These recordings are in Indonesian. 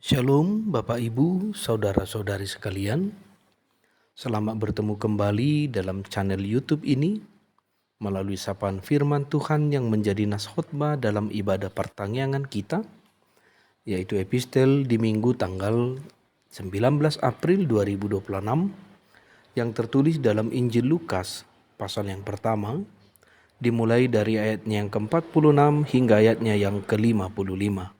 Shalom Bapak Ibu, Saudara-saudari sekalian. Selamat bertemu kembali dalam channel YouTube ini melalui sapaan firman Tuhan yang menjadi nas khotbah dalam ibadah pertangyangan kita, yaitu epistel di Minggu tanggal 19 April 2026 yang tertulis dalam Injil Lukas pasal yang pertama, dimulai dari ayatnya yang ke-46 hingga ayatnya yang ke-55.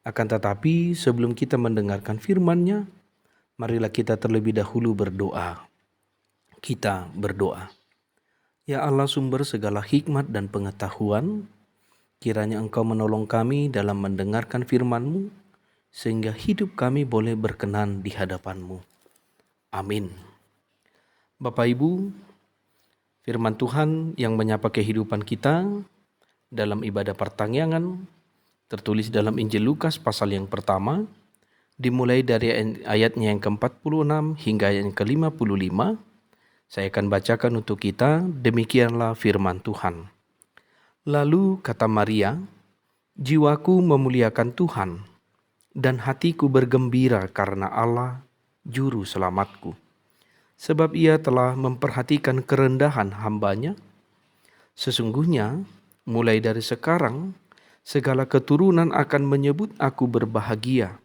Akan tetapi sebelum kita mendengarkan firman-Nya, marilah kita terlebih dahulu berdoa. Kita berdoa. Ya Allah, sumber segala hikmat dan pengetahuan, kiranya Engkau menolong kami dalam mendengarkan firman-Mu, sehingga hidup kami boleh berkenan di hadapan-Mu. Amin. Bapak Ibu, firman Tuhan yang menyapa kehidupan kita dalam ibadah pertangyangan tertulis dalam Injil Lukas pasal yang pertama, dimulai dari ayatnya yang ke-46 hingga yang ke-55. Saya akan bacakan untuk kita, demikianlah firman Tuhan. Lalu kata Maria, jiwaku memuliakan Tuhan, dan hatiku bergembira karena Allah, Juru Selamatku. Sebab Ia telah memperhatikan kerendahan hamba-Nya. Sesungguhnya, mulai dari sekarang, segala keturunan akan menyebut aku berbahagia,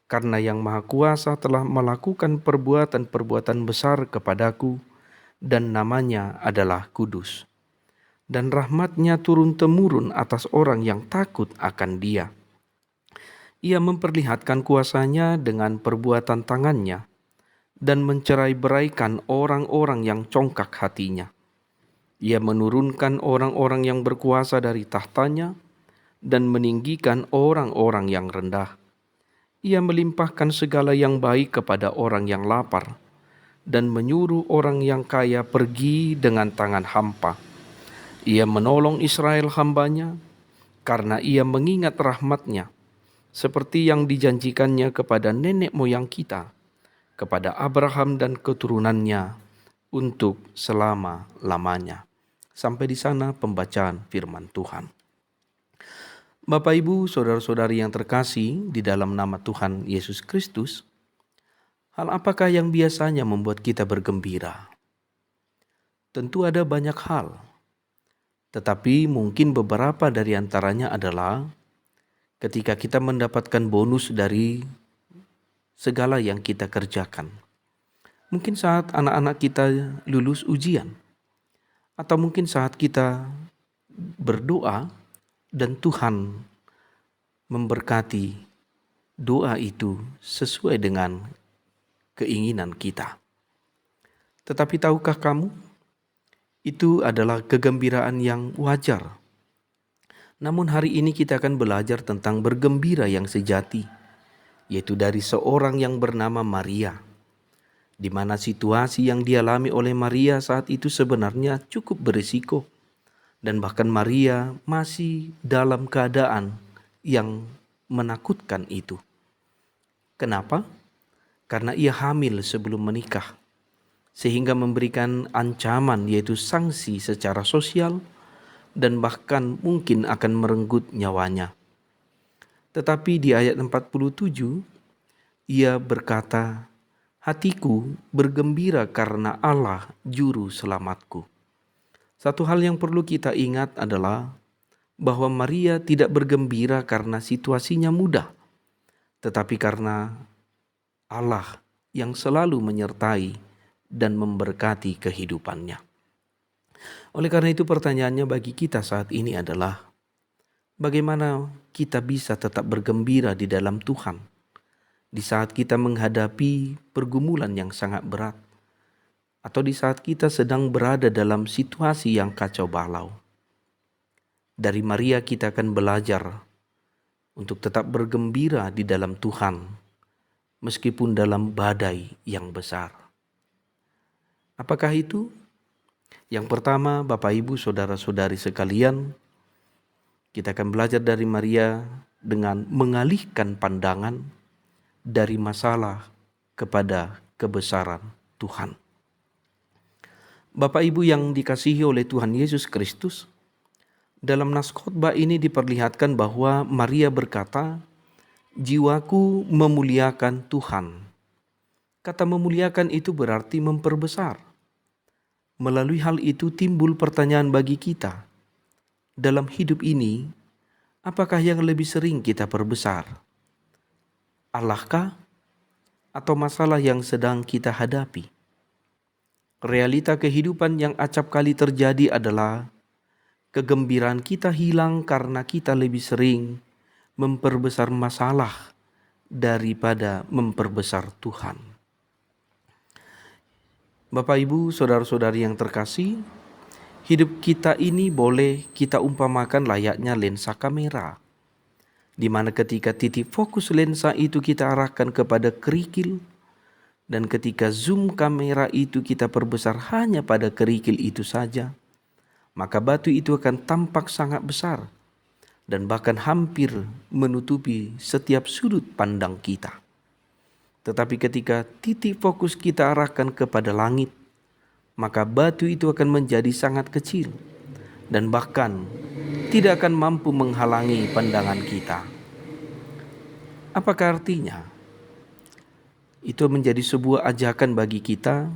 karena Yang Maha Kuasa telah melakukan perbuatan-perbuatan besar kepadaku, dan namanya adalah kudus. Dan rahmat-Nya turun-temurun atas orang yang takut akan Dia. Ia memperlihatkan kuasa-Nya dengan perbuatan tangan-Nya, dan mencerai-beraikan orang-orang yang congkak hatinya. Ia menurunkan orang-orang yang berkuasa dari tahtanya, dan meninggikan orang-orang yang rendah. Ia melimpahkan segala yang baik kepada orang yang lapar, dan menyuruh orang yang kaya pergi dengan tangan hampa. Ia menolong Israel hamba-Nya, karena Ia mengingat rahmat-Nya, seperti yang dijanjikannya kepada nenek moyang kita, kepada Abraham dan keturunannya, untuk selama-lamanya. Sampai di sana pembacaan firman Tuhan. Bapak Ibu, saudara-saudari yang terkasih di dalam nama Tuhan Yesus Kristus, hal apakah yang biasanya membuat kita bergembira? Tentu ada banyak hal, tetapi mungkin beberapa dari antaranya adalah ketika kita mendapatkan bonus dari segala yang kita kerjakan. Mungkin saat anak-anak kita lulus ujian, atau mungkin saat kita berdoa dan Tuhan memberkati doa itu sesuai dengan keinginan kita. Tetapi tahukah kamu, itu adalah kegembiraan yang wajar. Namun hari ini kita akan belajar tentang bergembira yang sejati, yaitu dari seorang yang bernama Maria, di mana situasi yang dialami oleh Maria saat itu sebenarnya cukup berisiko. Dan bahkan Maria masih dalam keadaan yang menakutkan itu. Kenapa? Karena ia hamil sebelum menikah, sehingga memberikan ancaman yaitu sanksi secara sosial dan bahkan mungkin akan merenggut nyawanya. Tetapi di ayat 47, ia berkata, hatiku bergembira karena Allah Juru Selamatku. Satu hal yang perlu kita ingat adalah bahwa Maria tidak bergembira karena situasinya mudah, tetapi karena Allah yang selalu menyertai dan memberkati kehidupannya. Oleh karena itu pertanyaannya bagi kita saat ini adalah, bagaimana kita bisa tetap bergembira di dalam Tuhan di saat kita menghadapi pergumulan yang sangat berat, atau di saat kita sedang berada dalam situasi yang kacau balau. Dari Maria kita akan belajar untuk tetap bergembira di dalam Tuhan, meskipun dalam badai yang besar. Apakah itu? Yang pertama, Bapak Ibu, saudara-saudari sekalian, kita akan belajar dari Maria dengan mengalihkan pandangan dari masalah kepada kebesaran Tuhan. Bapak Ibu yang dikasihi oleh Tuhan Yesus Kristus, dalam nas khotbah ini diperlihatkan bahwa Maria berkata, Jiwaku memuliakan Tuhan. Kata memuliakan itu berarti memperbesar. Melalui hal itu timbul pertanyaan bagi kita. Dalam hidup ini, apakah yang lebih sering kita perbesar? Allahkah atau masalah yang sedang kita hadapi? Realita kehidupan yang acap kali terjadi adalah kegembiraan kita hilang karena kita lebih sering memperbesar masalah daripada memperbesar Tuhan. Bapak, Ibu, saudara-saudari yang terkasih, hidup kita ini boleh kita umpamakan layaknya lensa kamera, di mana ketika titik fokus lensa itu kita arahkan kepada kerikil, dan ketika zoom kamera itu kita perbesar hanya pada kerikil itu saja, maka batu itu akan tampak sangat besar dan bahkan hampir menutupi setiap sudut pandang kita. Tetapi ketika titik fokus kita arahkan kepada langit, maka batu itu akan menjadi sangat kecil dan bahkan tidak akan mampu menghalangi pandangan kita. Apakah artinya? Itu menjadi sebuah ajakan bagi kita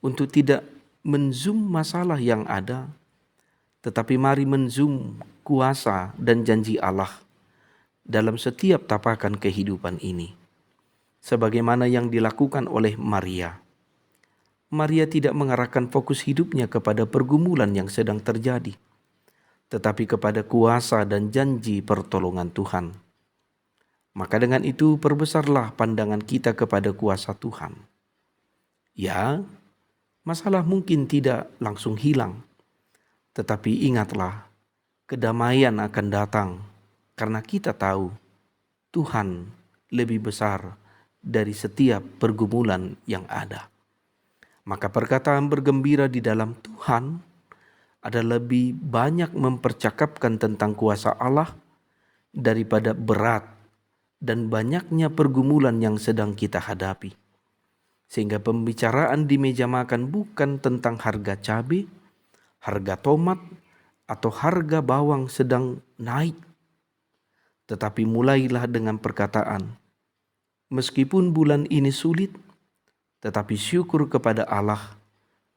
untuk tidak menzoom masalah yang ada, tetapi mari menzoom kuasa dan janji Allah dalam setiap tapakan kehidupan ini. Sebagaimana yang dilakukan oleh Maria. Maria tidak mengarahkan fokus hidupnya kepada pergumulan yang sedang terjadi, tetapi kepada kuasa dan janji pertolongan Tuhan. Maka dengan itu perbesarlah pandangan kita kepada kuasa Tuhan. Ya, masalah mungkin tidak langsung hilang, tetapi ingatlah, kedamaian akan datang karena kita tahu Tuhan lebih besar dari setiap pergumulan yang ada. Maka perkataan bergembira di dalam Tuhan ada lebih banyak mempercakapkan tentang kuasa Allah daripada berat dan banyaknya pergumulan yang sedang kita hadapi. Sehingga pembicaraan di meja makan bukan tentang harga cabai, harga tomat, atau harga bawang sedang naik. Tetapi mulailah dengan perkataan, meskipun bulan ini sulit, tetapi syukur kepada Allah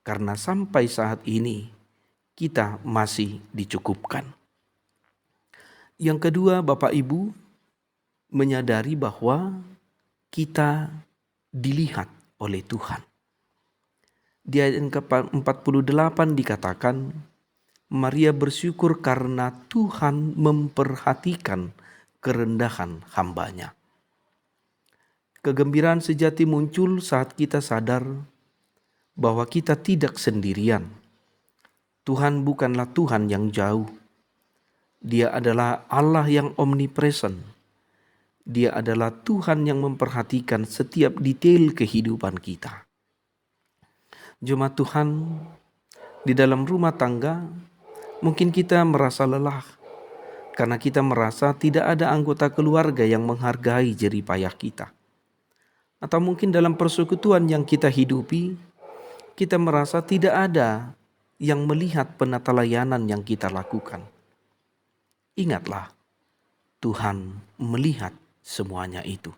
karena sampai saat ini kita masih dicukupkan. Yang kedua, Bapak Ibu, menyadari bahwa kita dilihat oleh Tuhan. Di ayat ke-48 dikatakan, Maria bersyukur karena Tuhan memperhatikan kerendahan hambanya. Kegembiraan sejati muncul saat kita sadar bahwa kita tidak sendirian. Tuhan bukanlah Tuhan yang jauh. Dia adalah Allah yang omnipresent. Dia adalah Tuhan yang memperhatikan setiap detail kehidupan kita. Jemaat Tuhan, di dalam rumah tangga, mungkin kita merasa lelah karena kita merasa tidak ada anggota keluarga yang menghargai jerih payah kita. Atau mungkin dalam persekutuan yang kita hidupi, kita merasa tidak ada yang melihat penata layanan yang kita lakukan. Ingatlah, Tuhan melihat semuanya itu.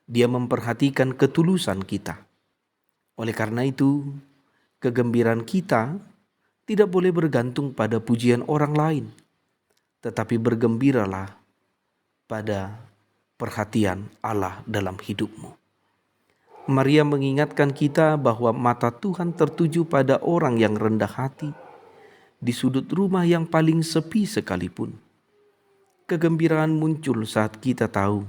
Dia memperhatikan ketulusan kita. Oleh karena itu, kegembiraan kita tidak boleh bergantung pada pujian orang lain, tetapi bergembiralah pada perhatian Allah dalam hidupmu. Maria mengingatkan kita bahwa mata Tuhan tertuju pada orang yang rendah hati, di sudut rumah yang paling sepi sekalipun. Kegembiraan muncul saat kita tahu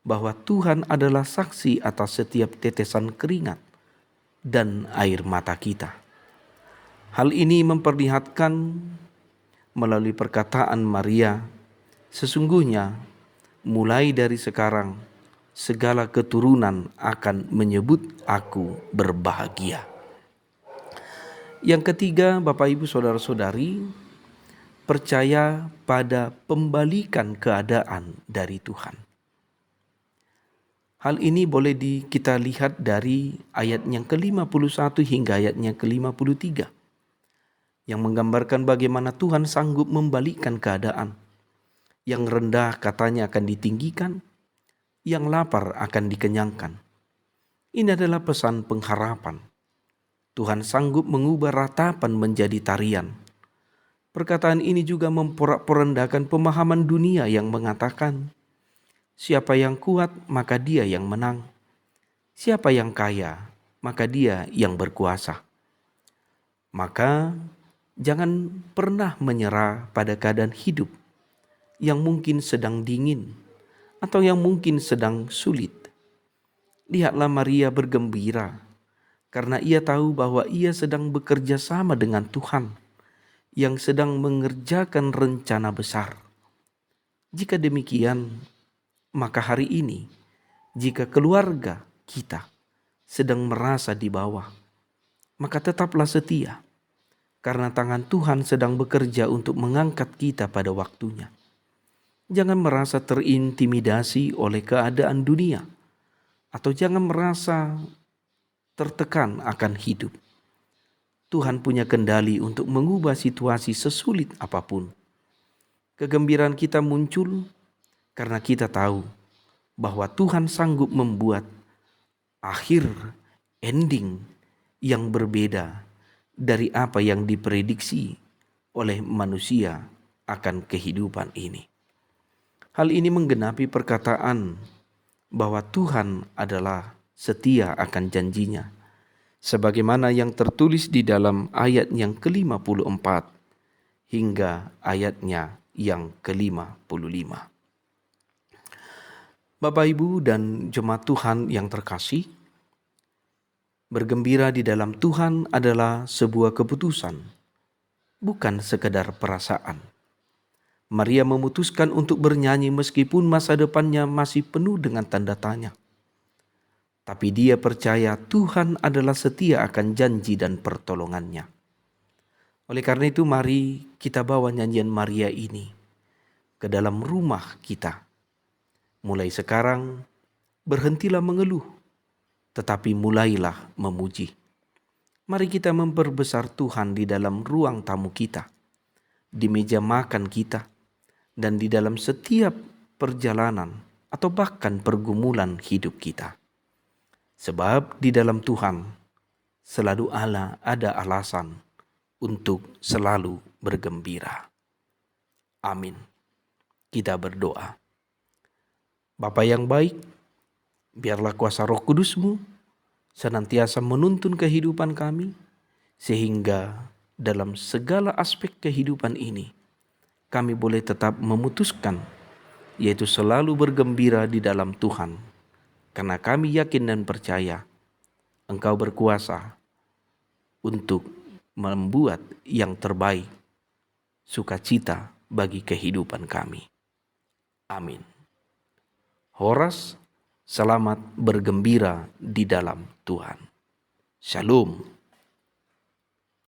bahwa Tuhan adalah saksi atas setiap tetesan keringat dan air mata kita. Hal ini memperlihatkan melalui perkataan Maria, sesungguhnya mulai dari sekarang segala keturunan akan menyebut aku berbahagia. Yang ketiga, Bapak Ibu Saudara-saudari, percaya pada pembalikan keadaan dari Tuhan. Hal ini boleh kita lihat dari ayat yang ke-51 hingga ayat yang ke-53, yang menggambarkan bagaimana Tuhan sanggup membalikkan keadaan. Yang rendah katanya akan ditinggikan, yang lapar akan dikenyangkan. Ini adalah pesan pengharapan. Tuhan sanggup mengubah ratapan menjadi tarian. Perkataan ini juga memporak-porandahkan pemahaman dunia yang mengatakan, siapa yang kuat maka dia yang menang. Siapa yang kaya maka dia yang berkuasa. Maka jangan pernah menyerah pada keadaan hidup yang mungkin sedang dingin atau yang mungkin sedang sulit. Lihatlah Maria bergembira karena ia tahu bahwa ia sedang bekerja sama dengan Tuhan yang sedang mengerjakan rencana besar. Jika demikian, maka hari ini jika keluarga kita sedang merasa di bawah, maka tetaplah setia karena tangan Tuhan sedang bekerja untuk mengangkat kita pada waktunya. Jangan merasa terintimidasi oleh keadaan dunia atau jangan merasa tertekan akan hidup. Tuhan punya kendali untuk mengubah situasi sesulit apapun. Kegembiraan kita muncul karena kita tahu bahwa Tuhan sanggup membuat akhir ending yang berbeda dari apa yang diprediksi oleh manusia akan kehidupan ini. Hal ini menggenapi perkataan bahwa Tuhan adalah setia akan janjinya, sebagaimana yang tertulis di dalam ayat yang ke-54 hingga ayatnya yang ke-55. Bapak, Ibu, dan jemaat Tuhan yang terkasih, bergembira di dalam Tuhan adalah sebuah keputusan, bukan sekedar perasaan. Maria memutuskan untuk bernyanyi meskipun masa depannya masih penuh dengan tanda tanya. Tapi dia percaya Tuhan adalah setia akan janji dan pertolongannya. Oleh karena itu mari kita bawa nyanyian Maria ini ke dalam rumah kita. Mulai sekarang berhentilah mengeluh, tetapi mulailah memuji. Mari kita memperbesar Tuhan di dalam ruang tamu kita, di meja makan kita, dan di dalam setiap perjalanan atau bahkan pergumulan hidup kita. Sebab di dalam Tuhan selalu ada alasan untuk selalu bergembira. Amin. Kita berdoa. Bapa yang baik, biarlah kuasa Roh Kudus-Mu senantiasa menuntun kehidupan kami, sehingga dalam segala aspek kehidupan ini, kami boleh tetap memutuskan, yaitu selalu bergembira di dalam Tuhan. Karena kami yakin dan percaya, Engkau berkuasa untuk membuat yang terbaik, sukacita bagi kehidupan kami. Amin. Horas, selamat bergembira di dalam Tuhan. Shalom.